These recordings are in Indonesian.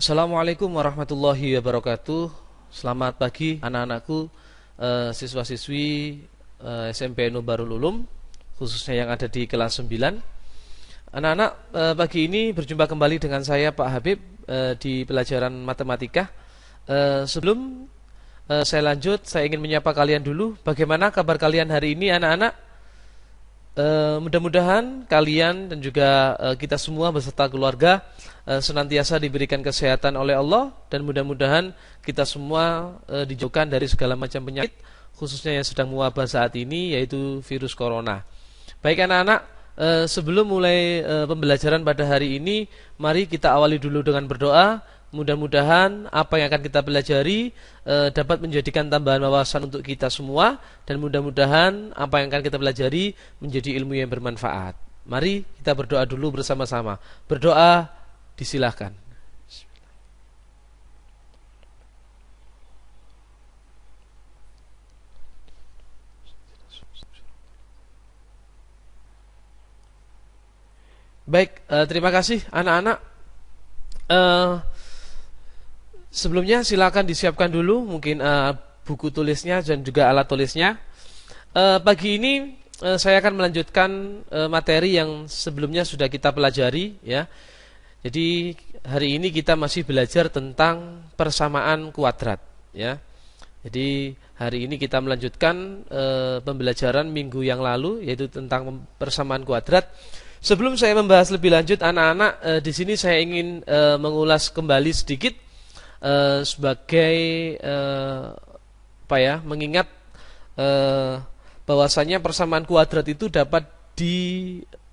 Assalamualaikum warahmatullahi wabarakatuh. Selamat pagi anak-anakku, siswa-siswi SMP Nubarul Ulum, khususnya yang ada di kelas 9. Anak-anak, pagi ini berjumpa kembali dengan saya Pak Habib di pelajaran matematika. Sebelum saya lanjut, saya ingin menyapa kalian dulu. Bagaimana kabar kalian hari ini anak-anak? Mudah-mudahan kalian dan juga kita semua beserta keluarga senantiasa diberikan kesehatan oleh Allah, dan mudah-mudahan kita semua dijauhkan dari segala macam penyakit, khususnya yang sedang mewabah saat ini, yaitu virus corona. Baik anak-anak, sebelum mulai pembelajaran pada hari ini, mari kita awali dulu dengan berdoa. Mudah-mudahan apa yang akan kita pelajari dapat menjadikan tambahan wawasan untuk kita semua, dan mudah-mudahan apa yang akan kita pelajari menjadi ilmu yang bermanfaat. Mari kita berdoa dulu bersama-sama. Berdoa disilahkan. Baik, terima kasih anak-anak. Sebelumnya silakan disiapkan dulu mungkin buku tulisnya dan juga alat tulisnya. Pagi ini saya akan melanjutkan materi yang sebelumnya sudah kita pelajari, ya. Jadi hari ini kita masih belajar tentang persamaan kuadrat, ya. Jadi hari ini kita melanjutkan pembelajaran minggu yang lalu, yaitu tentang persamaan kuadrat. Sebelum saya membahas lebih lanjut anak-anak, di sini saya ingin mengulas kembali sedikit sebagai mengingat bahwasanya persamaan kuadrat itu dapat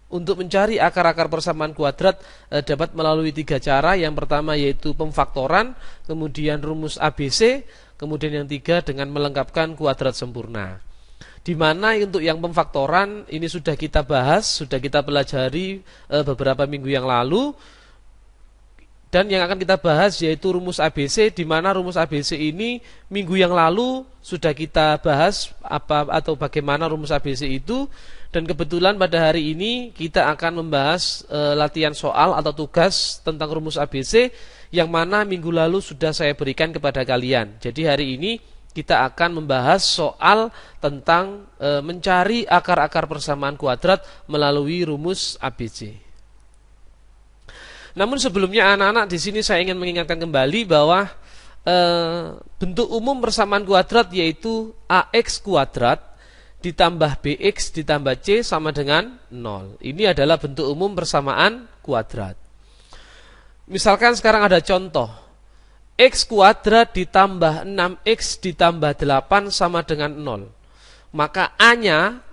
untuk mencari akar-akar persamaan kuadrat dapat melalui 3 cara. Yang pertama yaitu pemfaktoran, kemudian rumus ABC, kemudian yang 3 dengan melengkapkan kuadrat sempurna. Di mana untuk yang pemfaktoran ini sudah kita bahas, sudah kita pelajari beberapa minggu yang lalu. Dan yang akan kita bahas yaitu rumus ABC, di mana rumus ABC ini minggu yang lalu sudah kita bahas bagaimana rumus ABC itu. Dan kebetulan pada hari ini kita akan membahas latihan soal atau tugas tentang rumus ABC, yang mana minggu lalu sudah saya berikan kepada kalian. Jadi hari ini kita akan membahas soal tentang mencari akar-akar persamaan kuadrat melalui rumus ABC. Namun sebelumnya anak-anak, di sini saya ingin mengingatkan kembali bahwa bentuk umum persamaan kuadrat yaitu AX kuadrat ditambah BX ditambah C sama dengan 0. Ini adalah bentuk umum persamaan kuadrat. Misalkan sekarang ada contoh, X kuadrat ditambah 6X ditambah 8 sama dengan 0. Maka A-nya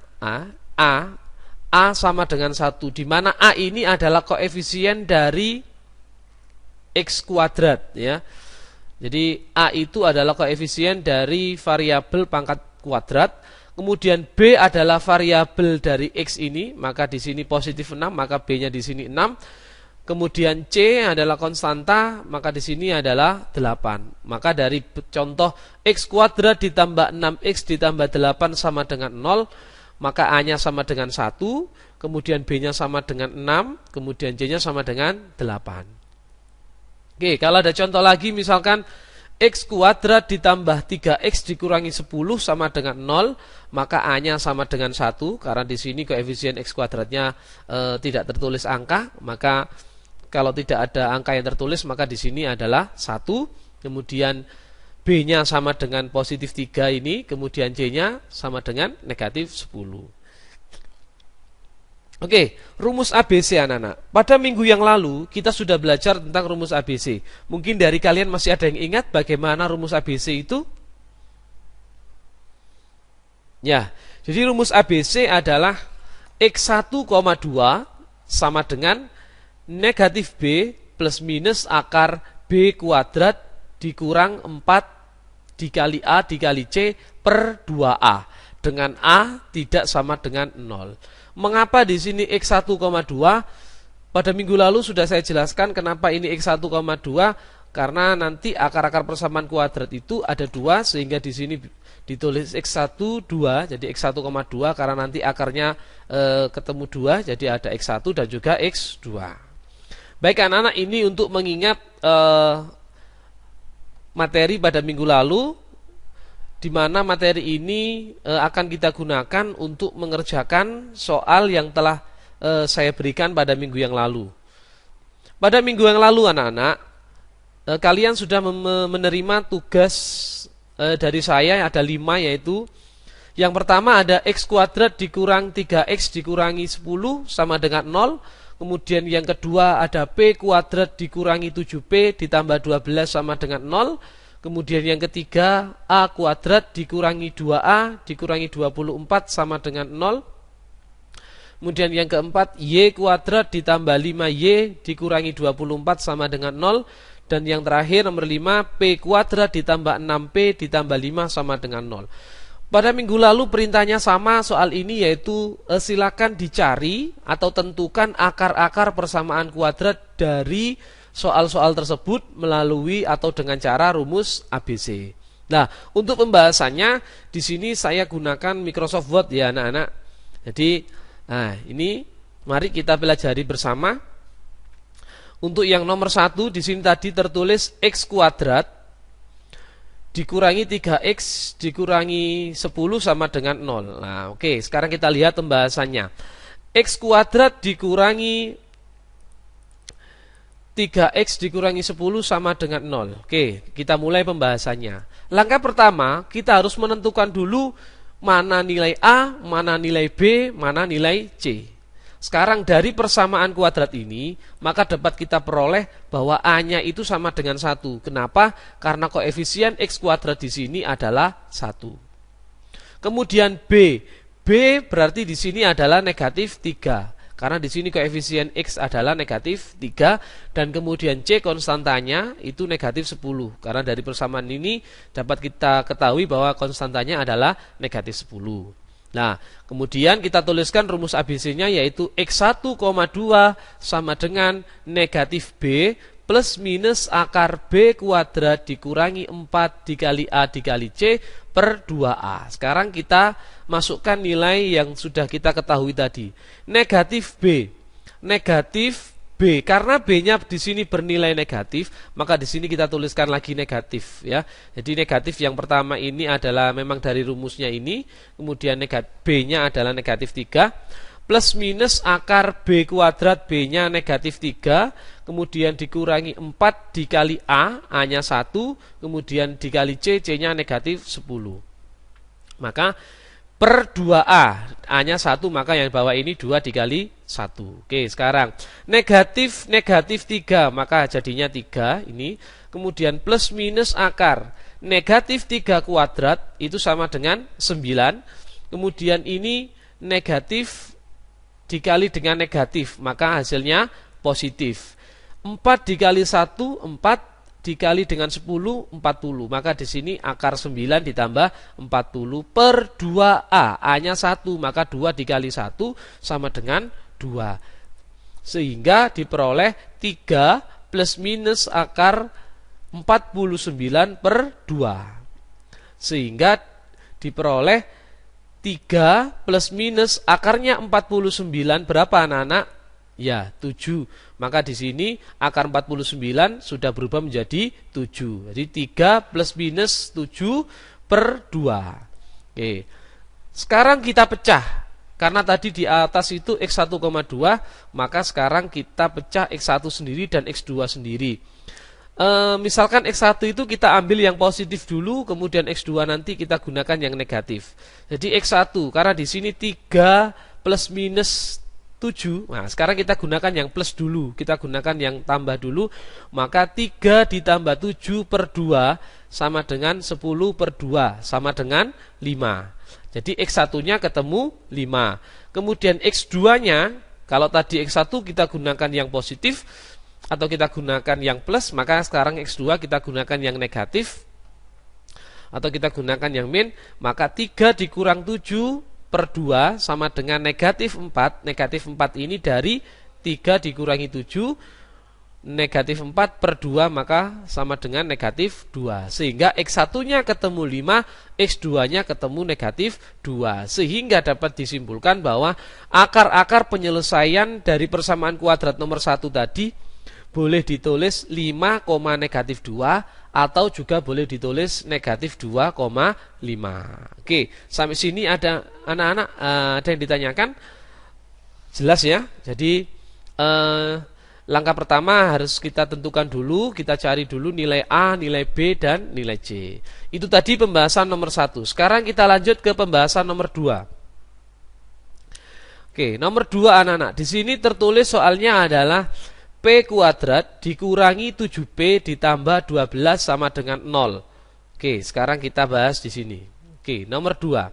A sama dengan 1, di mana A ini adalah koefisien dari X kuadrat, ya. Jadi A itu adalah koefisien dari variabel pangkat kuadrat. Kemudian B adalah variabel dari X ini, maka di sini positif 6, maka B-nya di sini 6. Kemudian C adalah konstanta, maka di sini adalah 8. Maka dari contoh X kuadrat ditambah 6X ditambah 8 sama dengan 0, maka A-nya sama dengan 1, kemudian B-nya sama dengan 6, kemudian C-nya sama dengan 8. Oke, kalau ada contoh lagi, misalkan X kuadrat ditambah 3X dikurangi 10 sama dengan 0, maka A-nya sama dengan 1, karena di sini koefisien X kuadratnya tidak tertulis angka, maka kalau tidak ada angka yang tertulis, maka di sini adalah 1, kemudian B-nya sama dengan positif 3 ini, kemudian C-nya sama dengan negatif 10. Oke, rumus ABC anak-anak. Pada minggu yang lalu kita sudah belajar tentang rumus ABC. Mungkin dari kalian masih ada yang ingat bagaimana rumus ABC itu? Ya, jadi rumus ABC adalah X1,2 sama dengan negatif B plus minus akar B kuadrat dikurang 4 dikali A dikali C per 2A, dengan A tidak sama dengan 0. Mengapa di sini X1,2? Pada minggu lalu sudah saya jelaskan kenapa ini X1,2, karena nanti akar-akar persamaan kuadrat itu ada 2, sehingga di sini ditulis X1 2, jadi X1,2 karena nanti akarnya ketemu 2, jadi ada X1 dan juga X2. Baik anak-anak, ini untuk mengingat materi pada minggu lalu, di mana materi ini akan kita gunakan untuk mengerjakan soal yang telah saya berikan pada minggu yang lalu. Pada minggu yang lalu anak-anak, kalian sudah menerima tugas dari saya, ada 5, yaitu yang pertama ada x kuadrat dikurang 3x dikurangi 10 sama dengan 0. Kemudian yang kedua ada p kuadrat dikurangi 7p ditambah 12 sama dengan 0. Kemudian yang ketiga a kuadrat dikurangi 2a dikurangi 24 sama dengan 0. Kemudian yang keempat y kuadrat ditambah 5y dikurangi 24 sama dengan 0. Dan yang terakhir nomor 5 p kuadrat ditambah 6p ditambah 5 sama dengan 0. Pada minggu lalu perintahnya sama soal ini, yaitu silakan dicari atau tentukan akar-akar persamaan kuadrat dari soal-soal tersebut melalui atau dengan cara rumus ABC. Nah, untuk pembahasannya di sini saya gunakan Microsoft Word ya anak-anak. Jadi, ini mari kita pelajari bersama. Untuk yang nomor 1 di sini tadi tertulis x kuadrat dikurangi 3x dikurangi 10 sama dengan 0. Nah, oke, sekarang kita lihat pembahasannya. X kuadrat dikurangi 3x dikurangi 10 sama dengan 0. Oke, kita mulai pembahasannya. Langkah pertama, kita harus menentukan dulu mana nilai A, mana nilai B, mana nilai C. Sekarang dari persamaan kuadrat ini, maka dapat kita peroleh bahwa A-nya itu sama dengan 1. Kenapa? Karena koefisien X kuadrat di sini adalah 1. Kemudian B. B berarti di sini adalah negatif 3. Karena di sini koefisien X adalah negatif 3. Dan kemudian C konstantanya itu negatif 10. Karena dari persamaan ini dapat kita ketahui bahwa konstantanya adalah negatif 10. Nah, kemudian kita tuliskan rumus ABC-nya, yaitu X1,2 sama dengan negatif B plus minus akar B kuadrat dikurangi 4 dikali A dikali C per 2A. Sekarang kita masukkan nilai yang sudah kita ketahui tadi. Negatif B. Negatif B, karena B-nya di sini bernilai negatif, maka di sini kita tuliskan lagi negatif ya. Jadi negatif yang pertama ini adalah memang dari rumusnya ini, kemudian B-nya adalah negatif 3 plus minus akar B kuadrat, B-nya negatif 3, kemudian dikurangi 4 dikali A, A-nya 1, kemudian dikali C, C-nya negatif 10. Maka per 2A, A-nya 1, maka yang bawah ini 2 dikali 1. Oke, sekarang negatif 3, maka jadinya 3 ini. Kemudian plus minus akar negatif 3 kuadrat itu sama dengan 9. Kemudian ini negatif dikali dengan negatif, maka hasilnya positif. 4 dikali 1, 4 dikali dengan 10, 40. Maka di sini akar 9 ditambah 40 per 2A. A-nya 1, maka 2 dikali 1 sama dengan 2. Sehingga diperoleh 3 plus minus akar 49 per 2. Sehingga diperoleh 3 plus minus akarnya 49 berapa anak-anak? Ya, 7. Maka di sini akar 49 sudah berubah menjadi 7. Jadi 3 plus minus 7 per 2. Oke. Sekarang kita pecah. Karena tadi di atas itu X1,2, maka sekarang kita pecah X1 sendiri dan X2 sendiri. Misalkan X1 itu kita ambil yang positif dulu, kemudian X2 nanti kita gunakan yang negatif. Jadi X1, karena di sini 3 plus minus 7. Nah, sekarang kita gunakan yang plus dulu, kita gunakan yang tambah dulu. Maka 3 ditambah 7 per 2 sama dengan 10 per 2 sama dengan 5. Jadi X1-nya ketemu 5. Kemudian X2-nya, kalau tadi X1 kita gunakan yang positif atau kita gunakan yang plus, maka sekarang X2 kita gunakan yang negatif atau kita gunakan yang min. Maka 3 dikurang 7 per 2 sama dengan negatif 4. Negatif 4 ini dari 3 dikurangi 7, negatif 4 per 2 maka sama dengan negatif 2. Sehingga X1-nya ketemu 5, X2-nya ketemu negatif 2. Sehingga dapat disimpulkan bahwa akar-akar penyelesaian dari persamaan kuadrat nomor 1 tadi boleh ditulis 5, negatif 2 atau juga boleh ditulis negatif 2,5. Oke, sampai sini ada anak-anak ada yang ditanyakan? Jelas ya? Jadi langkah pertama harus kita tentukan dulu, kita cari dulu nilai A, nilai B, dan nilai C. Itu tadi pembahasan nomor 1. Sekarang kita lanjut ke pembahasan nomor 2. Oke, nomor 2 anak-anak. Di sini tertulis soalnya adalah P kuadrat dikurangi 7P ditambah 12 sama dengan 0. Oke, sekarang kita bahas di sini. Oke, nomor 2.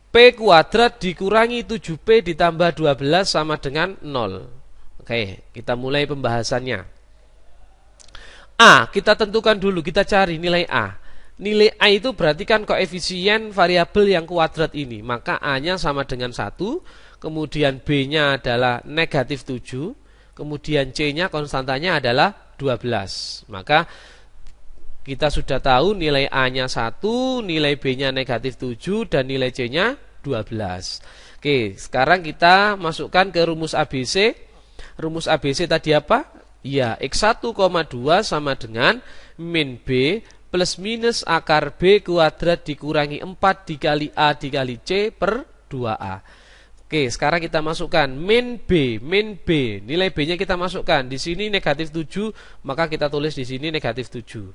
P kuadrat dikurangi 7P ditambah 12 sama dengan 0. Oke, kita mulai pembahasannya. A, kita tentukan dulu, kita cari nilai A. Nilai A itu berarti kan koefisien variabel yang kuadrat ini. Maka A-nya sama dengan 1, kemudian B-nya adalah negatif 7, kemudian C-nya konstantanya adalah 12. Maka kita sudah tahu nilai A-nya 1, nilai B-nya negatif 7, dan nilai C-nya 12. Oke, sekarang kita masukkan ke rumus ABC. Rumus ABC tadi apa? Ya, X1,2 sama dengan min B plus minus akar B kuadrat dikurangi 4 dikali A dikali C per 2A. Oke, sekarang kita masukkan min B. Nilai B-nya kita masukkan. Di sini negatif 7, maka kita tulis di sini negatif 7.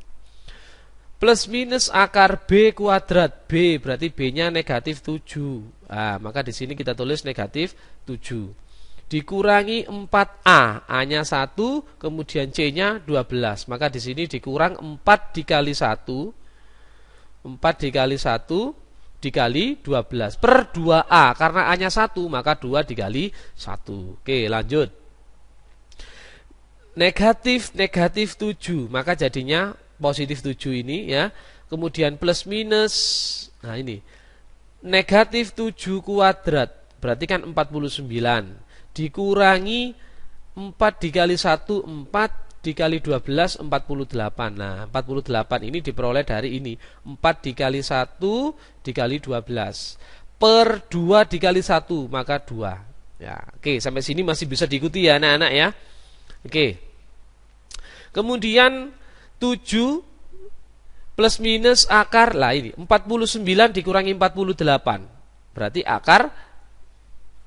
Plus minus akar B kuadrat. B berarti B-nya negatif 7. Nah, maka di sini kita tulis negatif 7. Dikurangi 4A, A-nya 1, kemudian C-nya 12. Maka di sini dikurang 4 dikali 1, 4 dikali 1 dikali 12 per 2A. Karena A-nya 1, maka 2 dikali 1. Oke, lanjut. Negatif 7, maka jadinya positif 7 ini ya. Kemudian plus minus, nah ini negatif 7 kuadrat, berarti kan 49. Dikurangi 4 dikali 1, 4 dikali 12, 48. Nah, 48 ini diperoleh dari ini, 4 dikali 1 dikali 12 per 2 dikali 1, maka 2 ya. Oke, sampai sini masih bisa diikuti ya anak-anak ya. Oke, kemudian 7 plus minus akar, lah ini 49 dikurangi 48, berarti akar.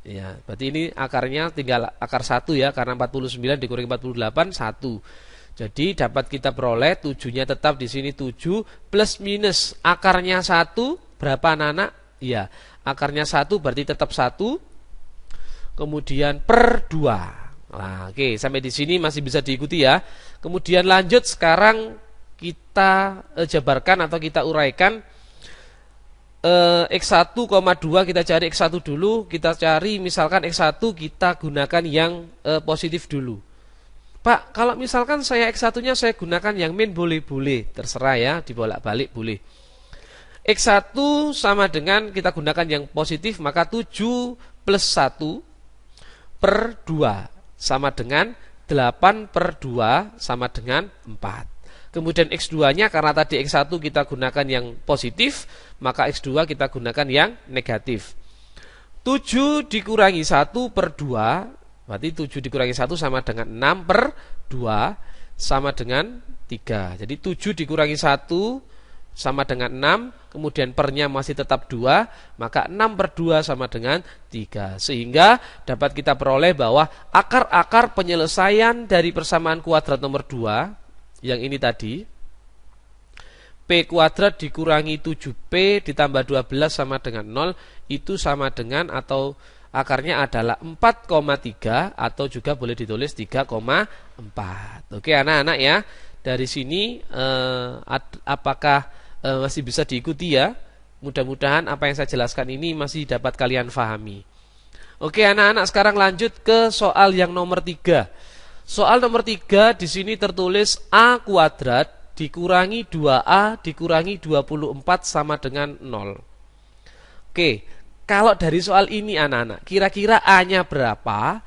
Ya, berarti ini akarnya tinggal akar 1 ya, karena 49 dikurangi 48 1. Jadi dapat kita peroleh 7-nya tetap di sini 7 plus minus akarnya 1 berapa anak-anak? Ya, akarnya 1 berarti tetap 1. Kemudian per 2. Nah, oke, sampai di sini masih bisa diikuti ya. Kemudian lanjut sekarang kita jabarkan atau kita uraikan. X1,2 kita cari X1 dulu. Kita cari misalkan X1 kita gunakan yang positif dulu. Pak, kalau misalkan saya X1 nya saya gunakan yang min, boleh terserah ya, dibolak-balik boleh. X1 sama dengan kita gunakan yang positif, maka 7 plus 1 per 2 sama dengan 8 per 2 sama dengan 4. Kemudian X2 nya karena tadi X1 kita gunakan yang positif, maka X2 kita gunakan yang negatif. 7 dikurangi 1 per 2, berarti 7 dikurangi 1 sama dengan 6 per 2 sama dengan 3. Jadi 7 dikurangi 1 sama dengan 6, kemudian pernya masih tetap 2, maka 6 per 2 sama dengan 3. Sehingga dapat kita peroleh bahwa akar-akar penyelesaian dari persamaan kuadrat nomor 2 yang ini tadi, P kuadrat dikurangi 7P ditambah 12 sama dengan 0, itu sama dengan atau akarnya adalah 4,3 atau juga boleh ditulis 3,4. Oke anak-anak ya, dari sini apakah masih bisa diikuti ya? Mudah-mudahan apa yang saya jelaskan ini masih dapat kalian pahami. Oke anak-anak, sekarang lanjut ke soal yang nomor 3. Soal nomor 3 di sini tertulis A kuadrat dikurangi 2A dikurangi 24 sama dengan 0. Oke, kalau dari soal ini anak-anak, kira-kira A-nya berapa,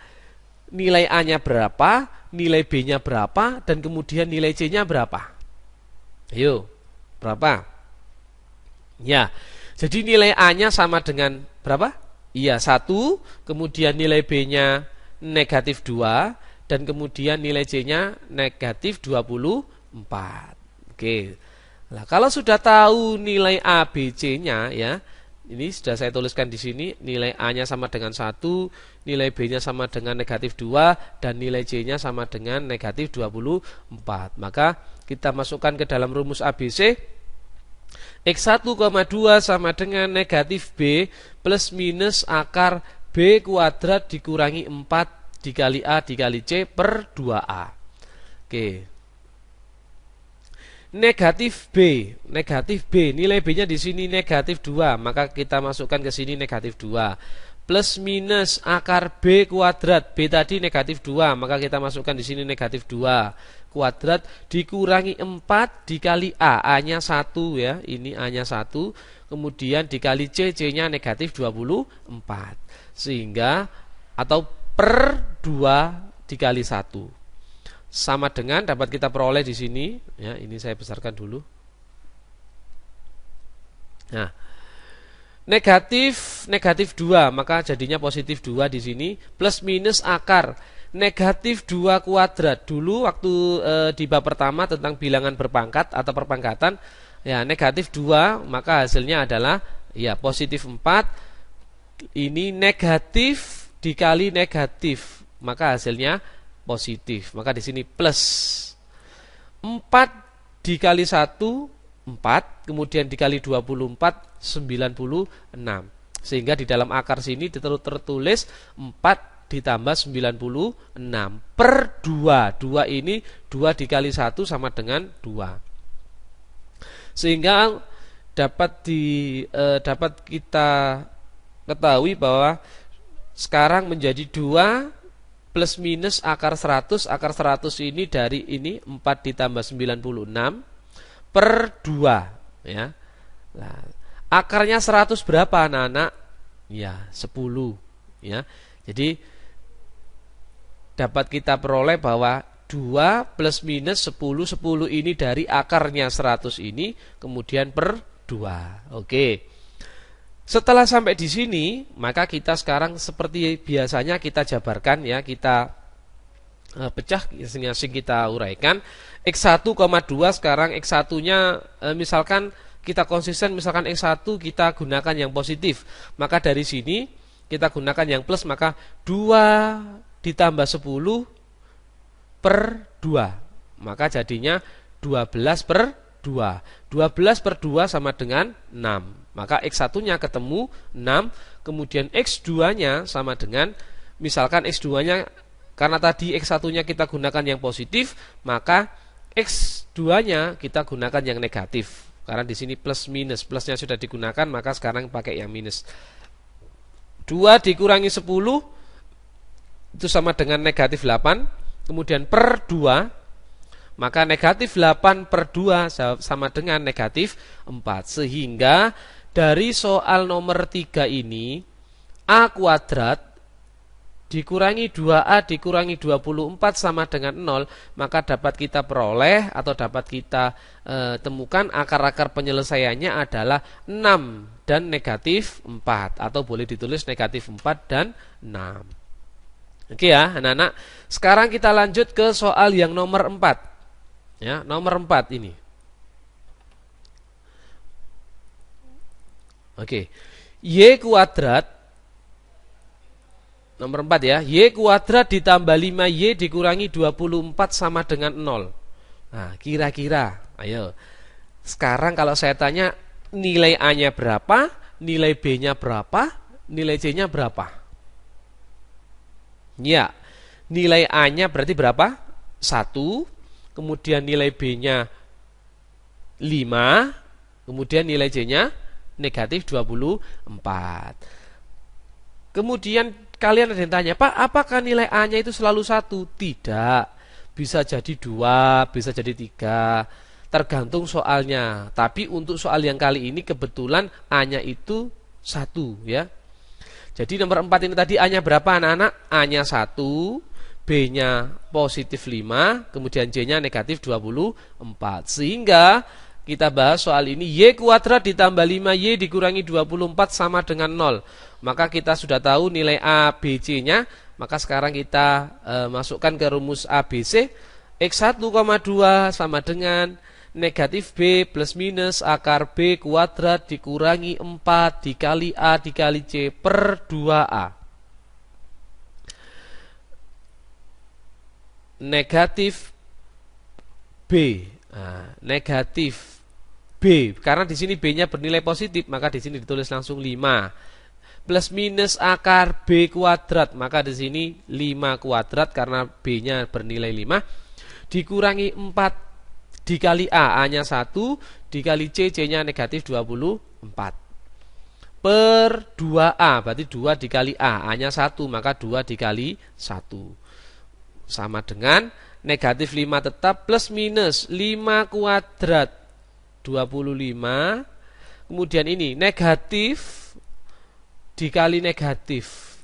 nilai A-nya berapa, nilai B-nya berapa, dan kemudian nilai C-nya berapa? Ayo, berapa? Ya, jadi nilai A-nya sama dengan berapa? Iya, 1, kemudian nilai B-nya negatif 2, dan kemudian nilai C-nya negatif 24. Oke. Nah, kalau sudah tahu nilai A, B, C-nya ya, ini sudah saya tuliskan di sini, nilai A-nya sama dengan 1, nilai B-nya sama dengan negatif 2, dan nilai C-nya sama dengan negatif 24. Maka kita masukkan ke dalam rumus ABC. X1,2 sama dengan negatif B plus minus akar B kuadrat dikurangi 4 dikali A dikali C per 2A. Oke. Negatif B, nilai B-nya di sini negatif 2, maka kita masukkan ke sini negatif 2. Plus minus akar B kuadrat, B tadi negatif 2, maka kita masukkan di sini negatif 2 kuadrat dikurangi 4 dikali A, A-nya 1 ya, ini A-nya 1, kemudian dikali C, C-nya negatif 24. Sehingga atau per 2 dikali 1 sama dengan dapat kita peroleh di sini ya, ini saya besarkan dulu. Nah, negatif 2 maka jadinya positif 2 di sini plus minus akar negatif 2 kuadrat. Dulu waktu di bab pertama tentang bilangan berpangkat atau perpangkatan ya, negatif 2 maka hasilnya adalah ya positif 4. Ini negatif dikali negatif maka hasilnya positif. Maka di sini plus 4 dikali 1 4, kemudian dikali 24 96. Sehingga di dalam akar sini tertulis 4 ditambah 96 per 2. 2 ini 2 dikali 1 sama dengan 2. Sehingga dapat kita ketahui bahwa sekarang menjadi 2 plus minus akar 100. Akar 100 ini dari ini 4 ditambah 96 per 2 ya. Nah, akarnya 100 berapa anak-anak? Ya 10 ya. Jadi dapat kita peroleh bahwa 2 plus minus 10 ini dari akarnya 100 ini kemudian per 2. Oke. Setelah sampai di sini, maka kita sekarang seperti biasanya kita jabarkan ya, kita pecah masing-masing kita uraikan. X1,2 sekarang X1-nya misalkan kita konsisten, misalkan X1 kita gunakan yang positif. Maka dari sini kita gunakan yang plus, maka 2 ditambah 10 per 2. Maka jadinya 12 per 2. 12 per 2 sama dengan 6. Maka X1-nya ketemu 6, kemudian X2-nya sama dengan, misalkan X2-nya karena tadi X1-nya kita gunakan yang positif, maka X2-nya kita gunakan yang negatif. Karena di sini plus minus, plusnya sudah digunakan, maka sekarang pakai yang minus. 2 dikurangi 10 itu sama dengan negatif 8, kemudian per 2. Maka negatif 8 per 2 sama dengan negatif 4. Sehingga dari soal nomor 3 ini A kuadrat dikurangi 2A dikurangi 24 sama dengan 0. Maka dapat kita peroleh atau dapat kita temukan akar-akar penyelesaiannya adalah 6 dan negatif 4. Atau boleh ditulis negatif 4 dan 6. Oke ya anak-anak. Sekarang kita lanjut ke soal yang nomor 4 ya, nomor 4 ini. Oke. Y kuadrat nomor 4 ya. Y kuadrat ditambah 5Y dikurangi 24 sama dengan 0. Nah, kira-kira ayo. Sekarang kalau saya tanya nilai A-nya berapa, nilai B-nya berapa, nilai C-nya berapa? Ya. Nilai A-nya berarti berapa? 1. Kemudian nilai B-nya 5, kemudian nilai C-nya negatif 24. Kemudian kalian ada yang tanya, Pak, apakah nilai A-nya itu selalu 1? Tidak, bisa jadi 2, bisa jadi 3, tergantung soalnya. Tapi untuk soal yang kali ini kebetulan A-nya itu 1 ya. Jadi nomor 4 ini tadi A-nya berapa anak-anak? A-nya 1, B-nya positif 5, kemudian C-nya negatif 24. Sehingga kita bahas soal ini, Y kuadrat ditambah 5Y dikurangi 24 sama dengan 0. Maka kita sudah tahu nilai A, B, C-nya Maka sekarang kita masukkan ke rumus ABC. X1,2 sama dengan negatif B plus minus akar B kuadrat dikurangi 4 dikali A dikali C per 2A. Negatif B, negatif B, karena di sini B-nya bernilai positif, maka di sini ditulis langsung 5. Plus minus akar B kuadrat, maka di sini 5 kuadrat karena B-nya bernilai 5. Dikurangi 4 dikali A, A-nya 1, dikali C, C-nya negatif 24. Per 2A, berarti 2 dikali A, A-nya 1, maka 2 dikali 1. Sama dengan negatif 5 tetap plus minus 5 kuadrat 25. Kemudian ini negatif dikali negatif,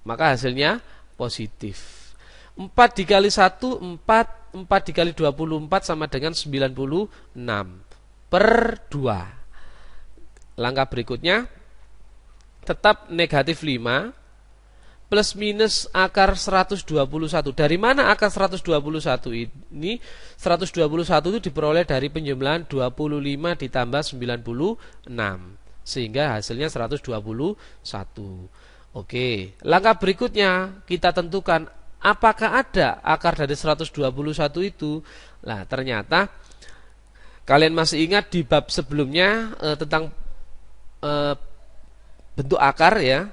maka hasilnya positif. 4 dikali 1 4, 4 dikali 24 sama dengan 96 per 2. Langkah berikutnya tetap negatif 5 plus minus akar 121. Dari mana akar 121 ini? 121 itu diperoleh dari penjumlahan 25 ditambah 96, sehingga hasilnya 121. Oke, langkah berikutnya kita tentukan apakah ada akar dari 121 itu. Nah, ternyata kalian masih ingat di bab sebelumnya tentang bentuk akar ya.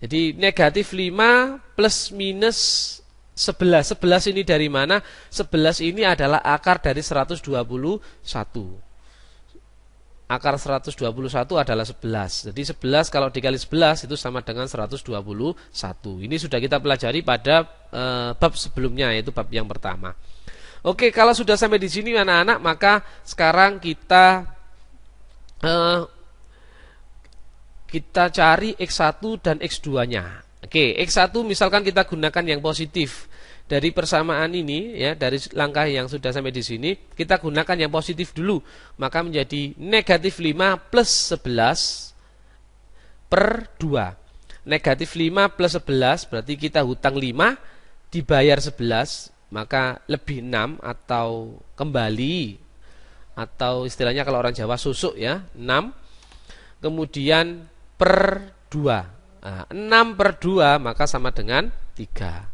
Jadi negatif 5 plus minus 11. 11 ini dari mana? 11 ini adalah akar dari 121. Akar 121 adalah 11. Jadi 11 kalau dikali 11 itu sama dengan 121. Ini sudah kita pelajari pada bab sebelumnya, yaitu bab yang pertama. Oke, kalau sudah sampai di sini anak-anak, maka sekarang kita cari X1 dan X2-nya. Oke, X1 misalkan kita gunakan yang positif. Dari persamaan ini ya, dari langkah yang sudah sampai di sini, kita gunakan yang positif dulu. Maka menjadi negatif 5 plus 11 per 2. Negatif 5 plus 11 berarti kita hutang 5 dibayar 11, maka lebih 6 atau kembali, atau istilahnya kalau orang Jawa susuk ya, 6. Kemudian per 2. Nah, 6 per 2 maka sama dengan 3.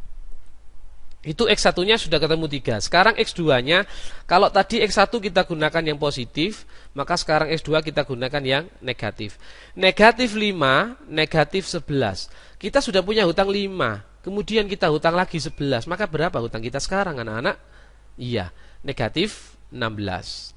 Itu X1-nya sudah ketemu 3. Sekarang X2-nya, kalau tadi X1 kita gunakan yang positif, maka sekarang X2 kita gunakan yang negatif. Negatif 5, negatif 11. Kita sudah punya hutang 5, kemudian kita hutang lagi 11. Maka berapa hutang kita sekarang anak-anak? Iya, negatif 16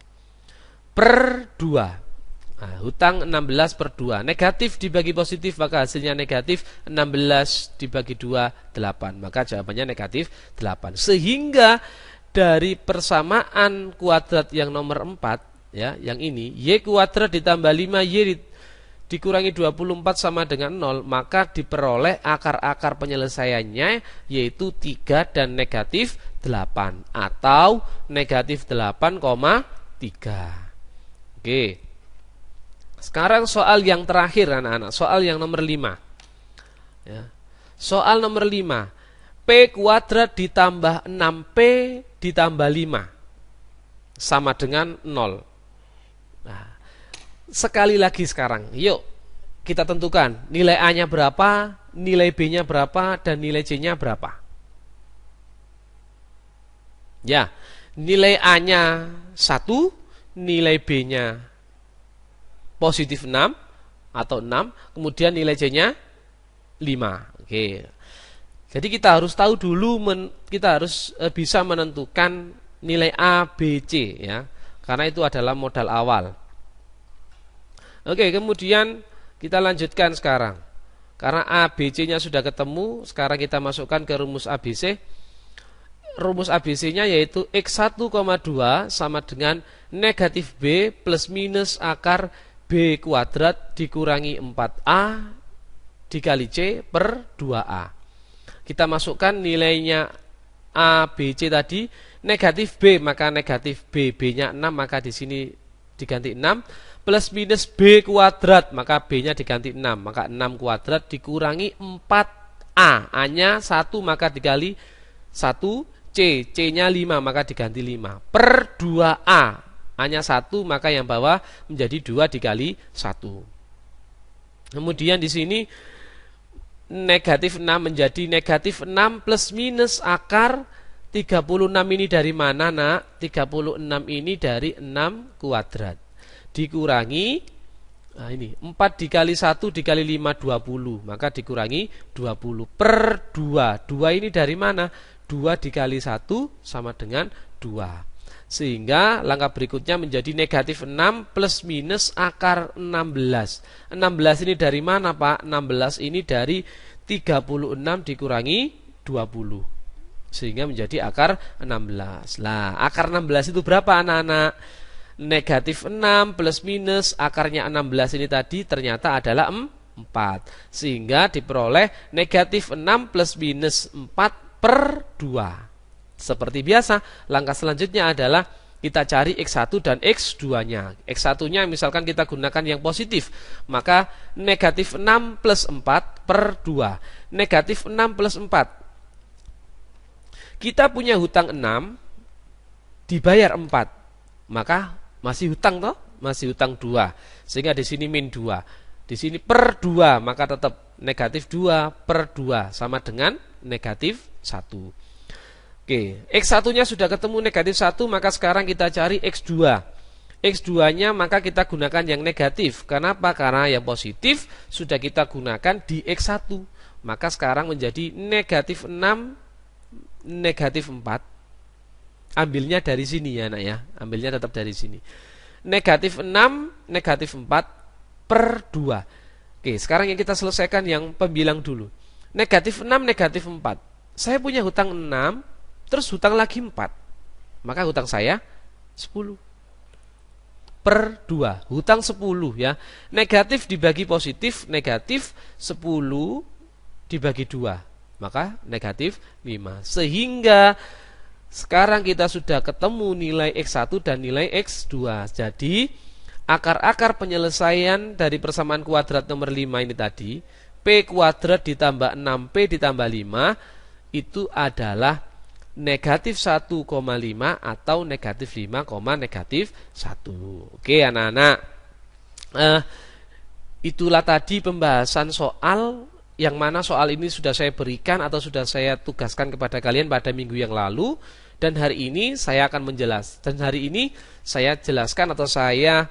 per 2. Nah, hutang 16 per 2. Negatif dibagi positif, maka hasilnya negatif. 16 dibagi 2, 8. Maka jawabannya negatif 8. Sehingga dari persamaan kuadrat yang nomor 4 ya, yang ini, Y kuadrat ditambah 5Y dikurangi 24 sama dengan 0, maka diperoleh akar-akar penyelesaiannya yaitu 3 dan negatif 8 atau negatif 8,3. Oke. Sekarang soal yang terakhir anak-anak, soal yang nomor 5 ya. Soal nomor 5, P kuadrat ditambah 6P ditambah 5 sama dengan 0. Nah, sekali lagi sekarang, yuk kita tentukan nilai A-nya berapa, nilai B-nya berapa, dan nilai C-nya berapa. Ya, nilai A-nya 1, nilai B-nya positif 6 atau 6, kemudian nilai C-nya 5. Oke. Jadi kita harus tahu dulu, kita harus bisa menentukan nilai A, B, C ya. Karena itu adalah modal awal. Oke, kemudian kita lanjutkan sekarang. Karena A, B, C-nya sudah ketemu, sekarang kita masukkan ke rumus ABC. Rumus ABC-nya yaitu X1,2 sama dengan negatif B plus minus akar B kuadrat dikurangi 4A dikali C per 2A. Kita masukkan nilainya A, B, C tadi. Negatif B maka negatif B, B-nya 6 maka di sini diganti 6 plus minus B kuadrat, maka B-nya diganti 6, maka 6 kuadrat dikurangi 4A, A-nya 1 maka dikali 1, C-nya 5 maka diganti 5, per 2A, A-nya 1 maka yang bawah menjadi 2 dikali 1. Kemudian di sini negatif 6 menjadi negatif 6 plus minus akar 36 ini dari mana nak? 36 ini dari 6 kuadrat dikurangi, nah ini 4 dikali 1 dikali 5 20, maka dikurangi 20 per 2. 2 ini dari mana? 2 dikali 1 sama dengan 2. Sehingga langkah berikutnya menjadi negatif 6 plus minus akar 16. 16 ini dari mana Pak? 16 ini dari 36 dikurangi 20. Sehingga menjadi akar 16. Nah, akar 16 itu berapa anak-anak? Negatif 6 plus minus akarnya 16 ini tadi ternyata adalah 4. Sehingga diperoleh negatif 6 plus minus 4 per 2. Seperti biasa, langkah selanjutnya adalah kita cari X1 dan X2-nya. X1-nya misalkan kita gunakan yang positif, maka negatif 6 plus 4 per 2. Negatif 6 plus 4. Kita punya hutang 6, dibayar 4, maka masih hutang toh? Masih hutang 2. Sehingga di sini min 2. Di sini per 2, maka tetap negatif 2 per 2 sama dengan negatif 1. Oke, X1-nya sudah ketemu negatif 1, maka sekarang kita cari X2. X2-nya maka kita gunakan yang negatif. Kenapa? Karena yang positif sudah kita gunakan di X1. Maka sekarang menjadi negatif 6, negatif 4. Ambilnya dari sini ya nak ya. Ambilnya tetap dari sini. Negatif 6, negatif 4 per 2. Oke, sekarang yang kita selesaikan yang pembilang dulu. Negatif 6, negatif 4. Saya punya hutang 6, terus hutang lagi 4. Maka hutang saya 10 per 2. Hutang 10 ya. Negatif dibagi positif, negatif 10 dibagi 2. Maka negatif 5. Sehingga sekarang kita sudah ketemu nilai X1 dan nilai X2. Jadi akar-akar penyelesaian dari persamaan kuadrat nomor 5 ini tadi, P kuadrat ditambah 6P ditambah 5, itu adalah negatif 1,5 atau negatif 5, negatif 1. Oke anak-anak, itulah tadi pembahasan soal yang mana soal ini sudah saya berikan atau sudah saya tugaskan kepada kalian pada minggu yang lalu. Dan hari ini saya akan menjelaskan. Dan hari ini saya jelaskan atau saya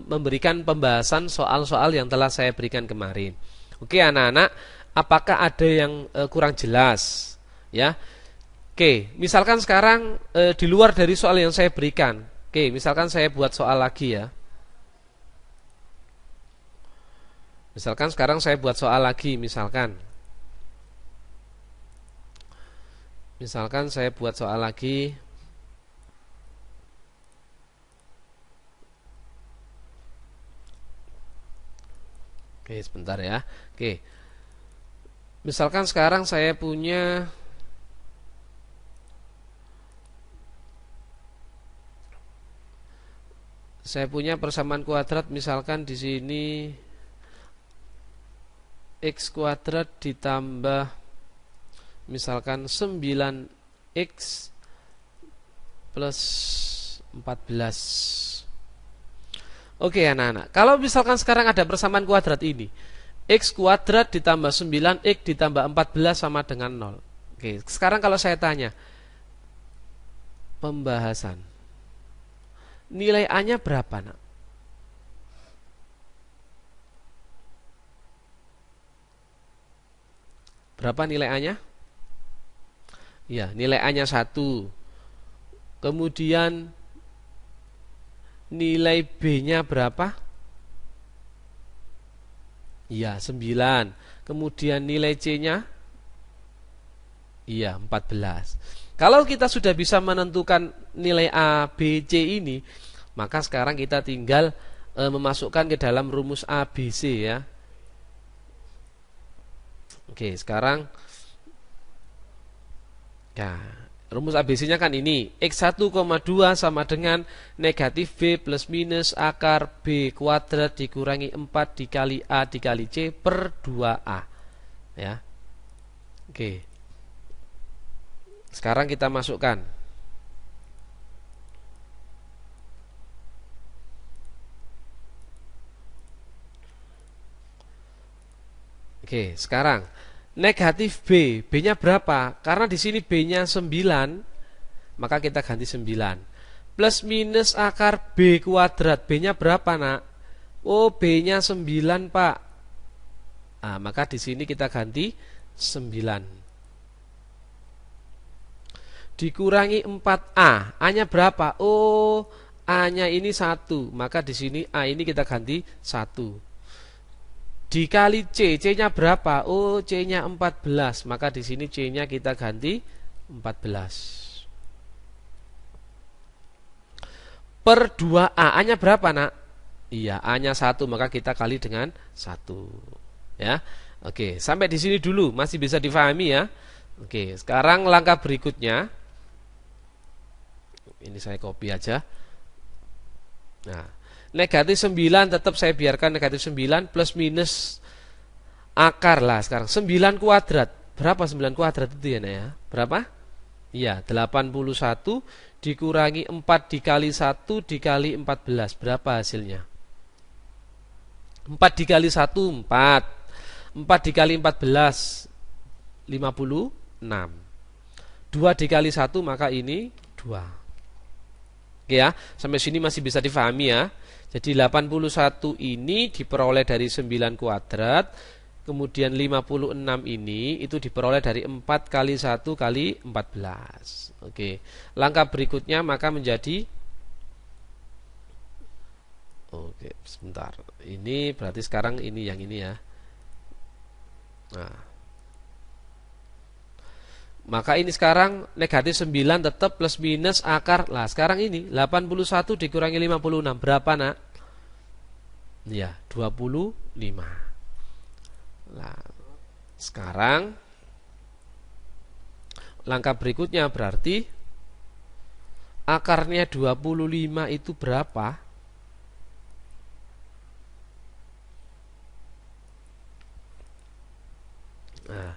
memberikan pembahasan soal-soal yang telah saya berikan kemarin. Oke anak-anak, apakah ada yang kurang jelas? Ya. Oke, misalkan sekarang di luar dari soal yang saya berikan. Oke, misalkan saya buat soal lagi ya. Misalkan sekarang saya buat soal lagi, misalkan saya buat soal lagi. Oke, sebentar ya. Oke. Misalkan sekarang saya punya persamaan kuadrat, misalkan di sini X kuadrat ditambah misalkan 9X plus 14. Oke anak-anak, kalau misalkan sekarang ada persamaan kuadrat ini, X kuadrat ditambah 9X ditambah 14 sama dengan 0. Oke, sekarang kalau saya tanya pembahasan, nilai A-nya berapa nak? Berapa nilai A-nya? Ya, nilai A-nya 1. Kemudian nilai B-nya berapa? Ya, 9. Kemudian nilai C-nya? Iya, 14. Kalau kita sudah bisa menentukan nilai A, B, C ini, maka sekarang kita tinggal memasukkan ke dalam rumus A, B, C ya. Oke, sekarang ya, Rumus ABC-nya kan ini, X1,2 sama dengan negatif B plus minus akar B kuadrat dikurangi 4 dikali A dikali C per 2A. Ya. Oke. Sekarang kita masukkan. Oke, sekarang negatif B, B-nya berapa? Karena di sini B-nya 9, maka kita ganti 9. Plus minus akar B kuadrat, B-nya berapa, Nak? Oh, B-nya 9, Pak. Nah, maka di sini kita ganti 9. Dikurangi 4A, A-nya berapa? Oh, A-nya ini 1, maka di sini A ini kita ganti 1. Dikali C, C-nya berapa? Oh, C-nya 14. Maka di sini C-nya kita ganti 14. Per 2A, A-nya berapa, Nak? Iya, A-nya 1, maka kita kali dengan 1. Ya. Oke, sampai di sini dulu, masih bisa difahami ya. Oke, sekarang langkah berikutnya. Ini saya copy aja. Nah, negatif 9 tetap saya biarkan negatif 9 plus minus akar lah sekarang 9 kuadrat. Berapa 9 kuadrat itu ya, Nak ya? Berapa? Iya, 81 dikurangi 4 dikali 1 dikali 14. Berapa hasilnya? 4 dikali 1 4. 4 dikali 14 56. 2 dikali 1 maka ini 2. Oke ya, sampai sini masih bisa difahami ya. Jadi 81 ini diperoleh dari 9 kuadrat, kemudian 56 ini itu diperoleh dari 4 kali 1 kali 14. Oke, langkah berikutnya maka menjadi, oke sebentar, ini berarti sekarang ini yang ini ya. Nah, maka ini sekarang negatif 9 tetap plus minus akar. Lah sekarang ini 81 dikurangi 56 berapa, Nak? Ya 25. Nah sekarang langkah berikutnya berarti akarnya 25 itu berapa? Nah,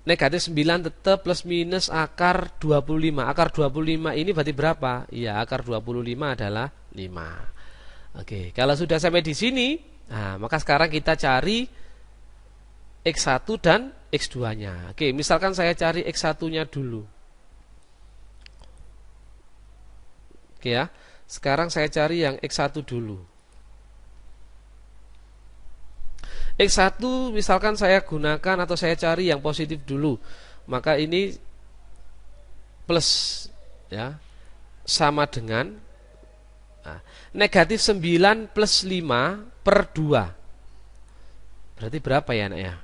negatif 9 tetap plus minus akar 25. Akar 25 ini berarti berapa? Iya, akar 25 adalah 5. Oke, kalau sudah sampai di sini, nah, maka sekarang kita cari X1 dan X2-nya. Oke, misalkan saya cari X1-nya dulu. Oke ya. Sekarang saya cari yang X1 dulu. X1 misalkan saya gunakan atau saya cari yang positif dulu. Maka ini plus ya, sama dengan negatif 9 plus 5 per 2. Berarti berapa ya, Nak ya?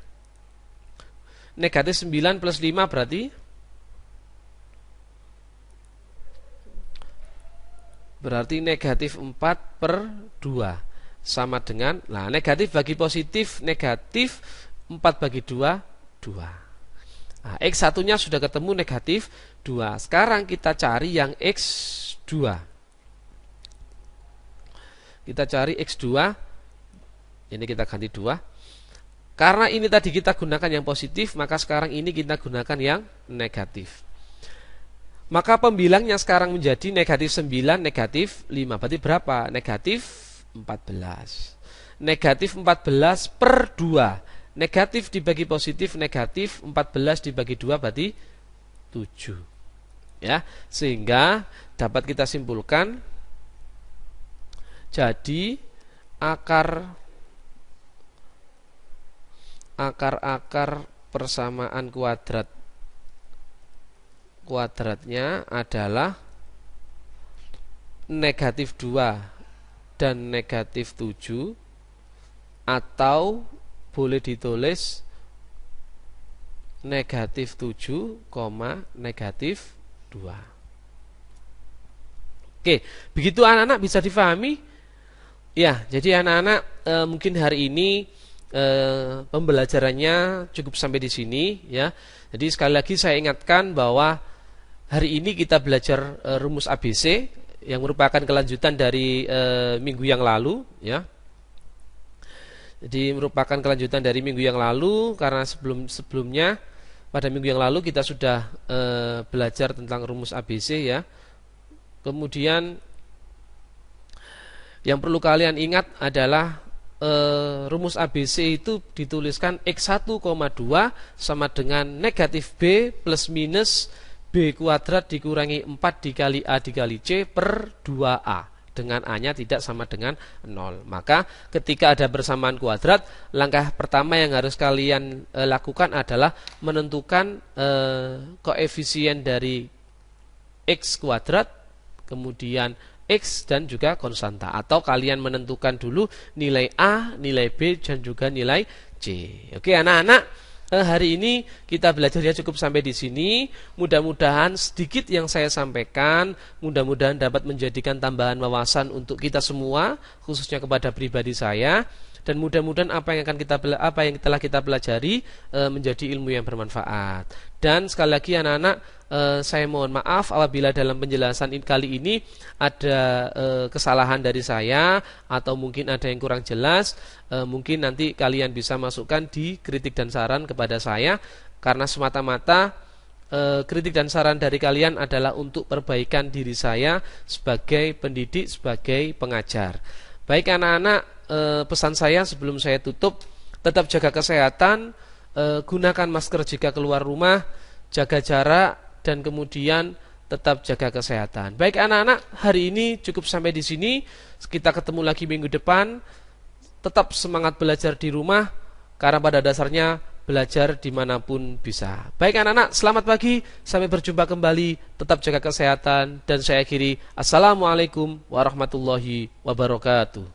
Negatif 9 plus 5 berarti negatif 4 per 2 sama dengan, nah negatif bagi positif, negatif 4 bagi 2 2. Nah, X1 nya sudah ketemu negatif 2. Sekarang kita cari yang X2. Kita cari X2. Ini kita ganti 2. Karena ini tadi kita gunakan yang positif, maka sekarang ini kita gunakan yang negatif. Maka pembilangnya sekarang menjadi negatif 9, negatif 5. Berarti berapa? Negatif 14. Negatif 14 per 2. Negatif dibagi positif, negatif 14 dibagi 2 berarti 7. Ya, sehingga dapat kita simpulkan jadi akar persamaan kuadratnya adalah negatif 2 dan negatif 7, atau boleh ditulis negatif 7, negatif 2. Oke, begitu anak-anak bisa difahami? Ya, jadi anak-anak mungkin hari ini pembelajarannya cukup sampai di sini ya. Jadi sekali lagi saya ingatkan bahwa hari ini kita belajar rumus ABC yang merupakan kelanjutan dari minggu yang lalu, ya. Jadi merupakan kelanjutan dari minggu yang lalu, karena sebelumnya pada minggu yang lalu kita sudah belajar tentang rumus ABC, ya. Kemudian yang perlu kalian ingat adalah rumus ABC itu dituliskan X1,2 sama dengan negatif B plus minus B kuadrat dikurangi 4 dikali A dikali C per 2A, dengan A-nya tidak sama dengan 0. Maka ketika ada persamaan kuadrat, langkah pertama yang harus kalian lakukan adalah menentukan koefisien dari X kuadrat, kemudian X dan juga konstanta, atau kalian menentukan dulu nilai A, nilai B dan juga nilai C. Oke anak-anak, hari ini kita belajarnya cukup sampai di sini. Mudah-mudahan sedikit yang saya sampaikan mudah-mudahan dapat menjadikan tambahan wawasan untuk kita semua, khususnya kepada pribadi saya. Dan mudah-mudahan apa yang telah kita pelajari menjadi ilmu yang bermanfaat. Dan sekali lagi anak-anak, saya mohon maaf apabila dalam penjelasan kali ini ada kesalahan dari saya atau mungkin ada yang kurang jelas. Mungkin nanti kalian bisa masukkan di kritik dan saran kepada saya, karena semata-mata kritik dan saran dari kalian adalah untuk perbaikan diri saya sebagai pendidik, sebagai pengajar. Baik anak-anak, pesan saya sebelum saya tutup, tetap jaga kesehatan, gunakan masker jika keluar rumah, jaga jarak, dan kemudian tetap jaga kesehatan. Baik anak-anak, hari ini cukup sampai di sini. Kita ketemu lagi minggu depan. Tetap semangat belajar di rumah, karena pada dasarnya belajar dimanapun bisa. Baik anak-anak, selamat pagi, sampai berjumpa kembali. Tetap jaga kesehatan, dan saya akhiri. Assalamualaikum warahmatullahi wabarakatuh.